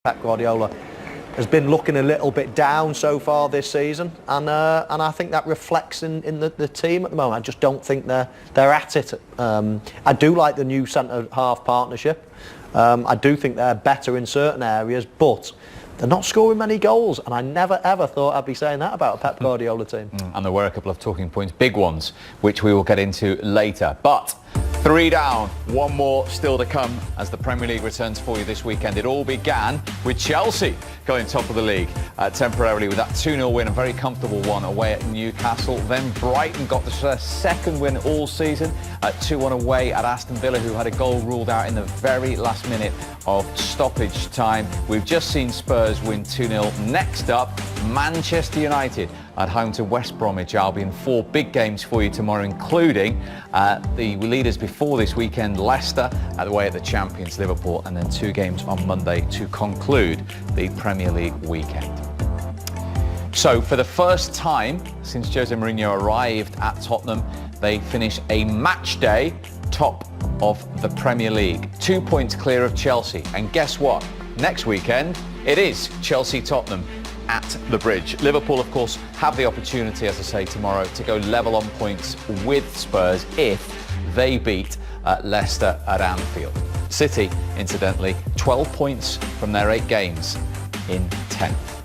Pep Guardiola has been looking a little bit down so far this season, and I think that reflects in the team at the moment. I just don't think they're at it. I do like the new centre-half partnership. I do think they're better in certain areas, but they're not scoring many goals, and I never ever thought I'd be saying that about a Pep Guardiola team. And there were a couple of talking points, big ones, which we will get into later. But 3 down, 1 more still to come as the Premier League returns for you this weekend. It all began with Chelsea going top of the league temporarily with that 2-0 win, a very comfortable one away at Newcastle. Then Brighton got their second win all season at 2-1 away at Aston Villa, who had a goal ruled out in the very last minute of stoppage time. We've just seen Spurs win 2-0. Next up, Manchester United at home to West Bromwich Albion. 4 big games for you tomorrow, including the leaders before this weekend, Leicester away at the champions Liverpool, and then 2 games on Monday to conclude the Premier League weekend. So for the first time since Jose Mourinho arrived at Tottenham, they finish a match day top of the Premier League, 2 points clear of Chelsea. And guess what? Next weekend it is Chelsea-Tottenham at the Bridge. Liverpool, of course, have the opportunity, as I say, tomorrow to go level on points with Spurs if they beat Leicester at Anfield. City, incidentally, 12 points from their 8 games in 10th.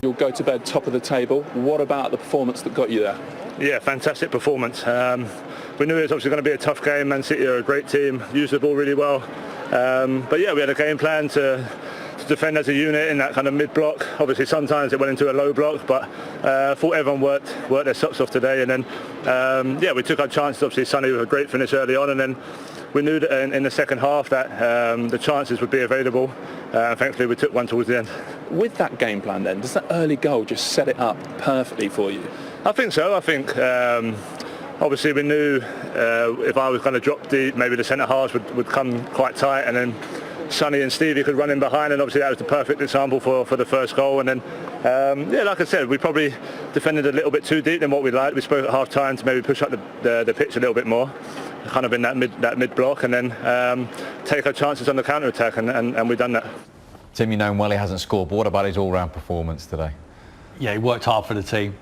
You'll go to bed top of the table. What about the performance that got you there? Yeah, fantastic performance. We knew it was obviously going to be a tough game. Man City are a great team, used the ball really well. But yeah, we had a game plan to defend as a unit in that kind of mid-block. Obviously sometimes it went into a low block, but I thought everyone worked their socks off today. And then yeah, we took our chances. Obviously Sonny with a great finish early on, and then we knew that in the second half that the chances would be available. Thankfully we took one towards the end. With that game plan then, does that early goal just set it up perfectly for you? I think so. I think obviously we knew if I was going to drop deep, maybe the centre halves would come quite tight, and then Sonny and Stevie could run in behind, and obviously that was the perfect example for the first goal. And then yeah, like I said, we probably defended a little bit too deep than what we liked. We spoke at half time to maybe push up the pitch a little bit more, kind of in that mid block, and then take our chances on the counter attack, and we've done that. Tim, you know him well, he hasn't scored, but what about his all-round performance today? Yeah, he worked hard for the team.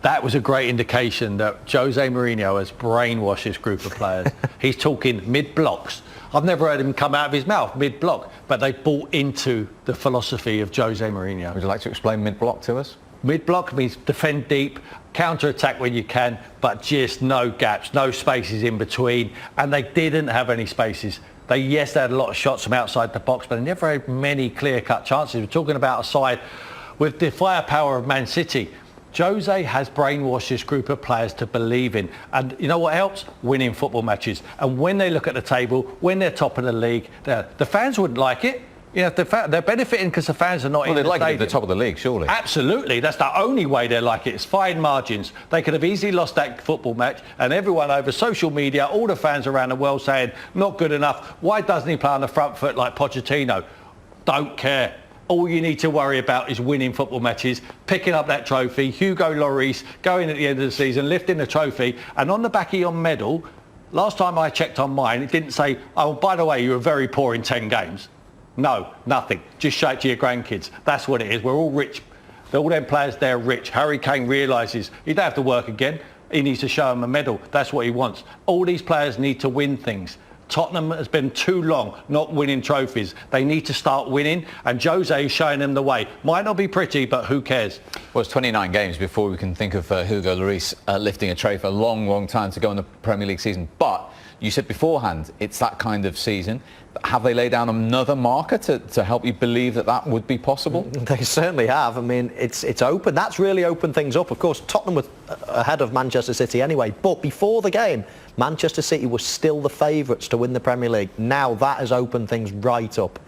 That was a great indication that Jose Mourinho has brainwashed this group of players. He's talking mid-blocks. I've never heard him come out of his mouth mid-block, but they bought into the philosophy of Jose Mourinho. Would you like to explain mid-block to us? Mid-block means defend deep, counter-attack when you can, but just no gaps, no spaces in between, and they didn't have any spaces. They had a lot of shots from outside the box, but they never had many clear-cut chances. We're talking about a side with the firepower of Man City. Jose has brainwashed this group of players to believe in, and you know what helps? Winning football matches. And when they look at the table, when they're top of the league, the fans wouldn't like it. You know, they're benefiting because the fans are not in the stadium. Well, they'd like it at the top of the league, surely. Absolutely. That's the only way they like it. It's fine margins. They could have easily lost that football match, and everyone over social media, all the fans around the world saying, not good enough. Why doesn't he play on the front foot like Pochettino? Don't care. All you need to worry about is winning football matches, picking up that trophy, Hugo Lloris going at the end of the season, lifting the trophy, and on the back of your medal, last time I checked on mine, it didn't say, oh, by the way, you were very poor in 10 games. No, nothing. Just show it to your grandkids. That's what it is. We're all rich. All them players, they're rich. Harry Kane realises he don't have to work again. He needs to show them a medal. That's what he wants. All these players need to win things. Tottenham has been too long not winning trophies. They need to start winning, and Jose is showing them the way. Might not be pretty, but who cares? Well, it's 29 games before we can think of Hugo Lloris lifting a trophy. A long, long time to go in the Premier League season. But you said beforehand, it's that kind of season. Have they laid down another marker to help you believe that would be possible? They certainly have. I mean, it's open. That's really opened things up. Of course, Tottenham was ahead of Manchester City anyway, but before the game, Manchester City was still the favourites to win the Premier League. Now that has opened things right up.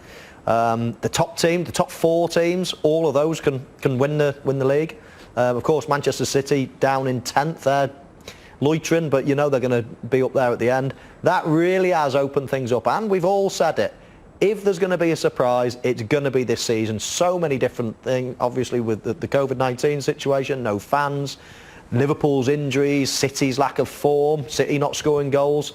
The top 4 teams, all of those can win the league. Of course, Manchester City down in 10th there, loitering, but you know they're going to be up there at the end. That really has opened things up, and we've all said it. If there's going to be a surprise, it's going to be this season. So many different things, obviously with the COVID-19 situation, no fans, Liverpool's injuries, City's lack of form, City not scoring goals.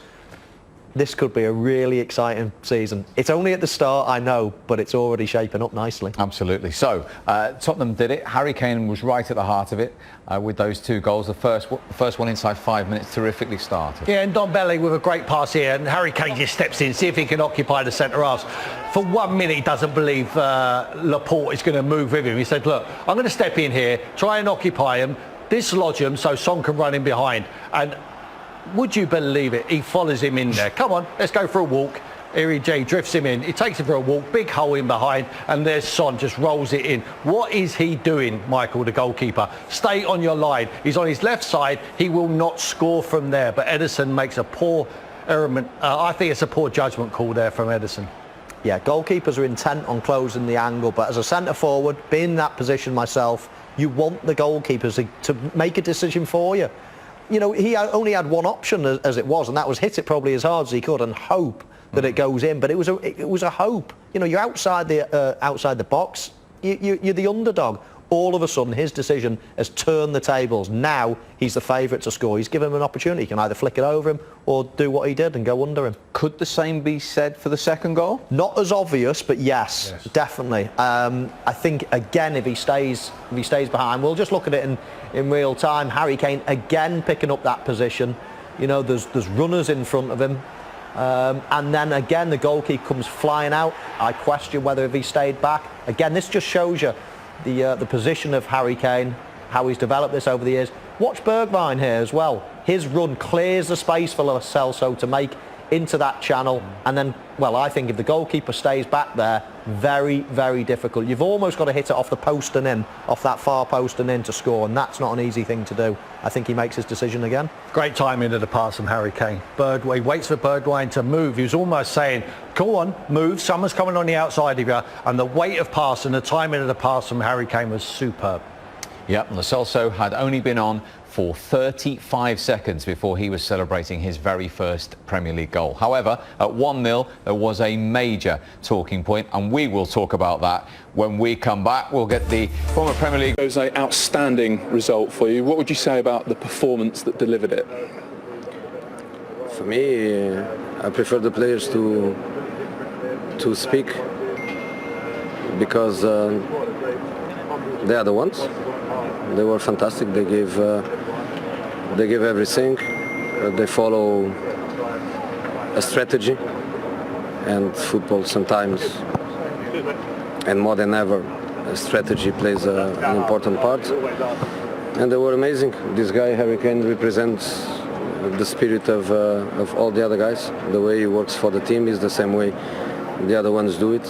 this could be a really exciting season. It's only at the start, I know, but it's already shaping up nicely. Absolutely. So, Tottenham did it. Harry Kane was right at the heart of it with those 2 goals. The first one inside 5 minutes, terrifically started. Yeah, and Don Belly with a great pass here, and Harry Kane just steps in, see if he can occupy the centre halves. For 1 minute, he doesn't believe Laporte is going to move with him. He said, look, I'm going to step in here, try and occupy him, dislodge him so Son can run in behind. And would you believe it? He follows him in there. Come on, let's go for a walk. Here he drifts him in. He takes him for a walk, big hole in behind, and there's Son, just rolls it in. What is he doing, Michael, the goalkeeper? Stay on your line. He's on his left side. He will not score from there. But Ederson makes a poor error. I think it's a poor judgment call there from Ederson. Yeah, goalkeepers are intent on closing the angle, but as a centre forward, being in that position myself, you want the goalkeepers to make a decision for you. You know, he only had one option as it was, and that was hit it probably as hard as he could and hope that it goes in. But it was a hope. You know, you're outside the box. You're the underdog. All of a sudden, his decision has turned the tables. Now he's the favourite to score. He's given him an opportunity. He can either flick it over him or do what he did and go under him. Could the same be said for the second goal? Not as obvious, but yes. Definitely. I think again, if he stays behind, we'll just look at it in real time. Harry Kane again picking up that position. You know, there's runners in front of him. And then again, the goalkeeper comes flying out. I question whether if he stayed back. Again, this just shows you the position of Harry Kane, how he's developed this over the years. Watch Bergwijn here as well. His run clears the space for Lo Celso to make into that channel, and then, well, I think if the goalkeeper stays back there, very, very difficult. You've almost got to hit it off the post and in, off that far post and in to score, and that's not an easy thing to do. I think he makes his decision again. Great timing of the pass from Harry Kane. He waits for Bergwijn to move. He was almost saying, go on, move, someone's coming on the outside of you, and the weight of pass and the timing of the pass from Harry Kane was superb. Yep, Lo Celso had only been on for 35 seconds before he was celebrating his very first Premier League goal. However, at 1-0, there was a major talking point, and we will talk about that when we come back. We'll get the former Premier League... It was an outstanding result for you. What would you say about the performance that delivered it? For me, I prefer the players to speak, because they are the ones. They were fantastic. They gave everything. They follow a strategy, and football sometimes, and more than ever, a strategy plays an important part. And they were amazing. This guy Harry Kane represents the spirit of all the other guys. The way he works for the team is the same way the other ones do it.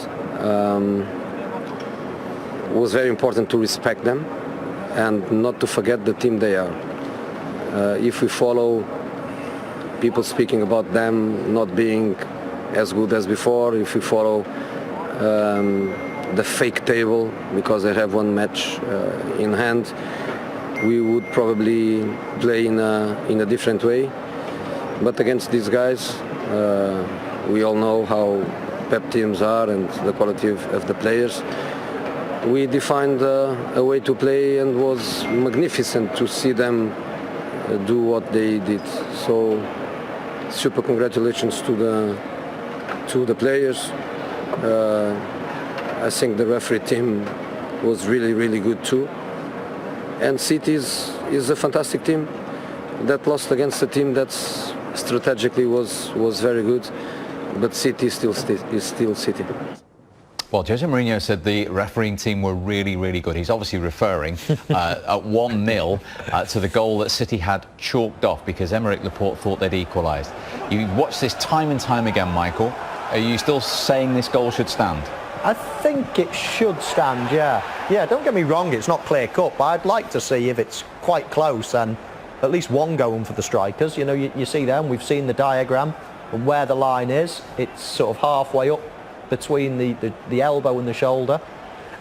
It was very important to respect them and not to forget the team they are. If we follow people speaking about them not being as good as before, if we follow the fake table because they have one match in hand, we would probably play in a different way. But against these guys, we all know how pep teams are and the quality of the players. We defined a way to play, and was magnificent to see them do what they did. So super congratulations to the players. I think the referee team was really, really good too. And City is a fantastic team that lost against a team that strategically was very good, but City is still City. Well, Jose Mourinho said the refereeing team were really, really good. He's obviously referring at 1-0 to the goal that City had chalked off because Aymeric Laporte thought they'd equalised. You watch this time and time again, Michael. Are you still saying this goal should stand? I think it should stand, yeah. Yeah, don't get me wrong, it's not clear-cut, but I'd like to see if it's quite close and at least one going for the strikers. You know, you see them, we've seen the diagram and where the line is. It's sort of halfway up between the elbow and the shoulder.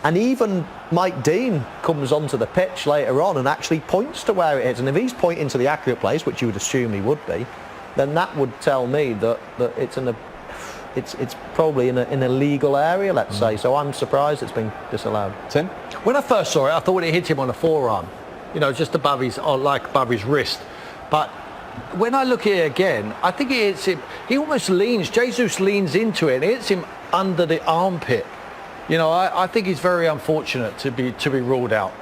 And even Mike Dean comes onto the pitch later on and actually points to where it is. And if he's pointing to the accurate place, which you would assume he would be, then that would tell me that it's probably in a legal area, let's say. So I'm surprised it's been disallowed. Tim? When I first saw it, I thought it hit him on the forearm, you know, just above his, or like above his wrist. But when I look at it again, I think it hits him. He almost leans. Jesus leans into it and it hits him under the armpit. You know, I think he's very unfortunate to be ruled out.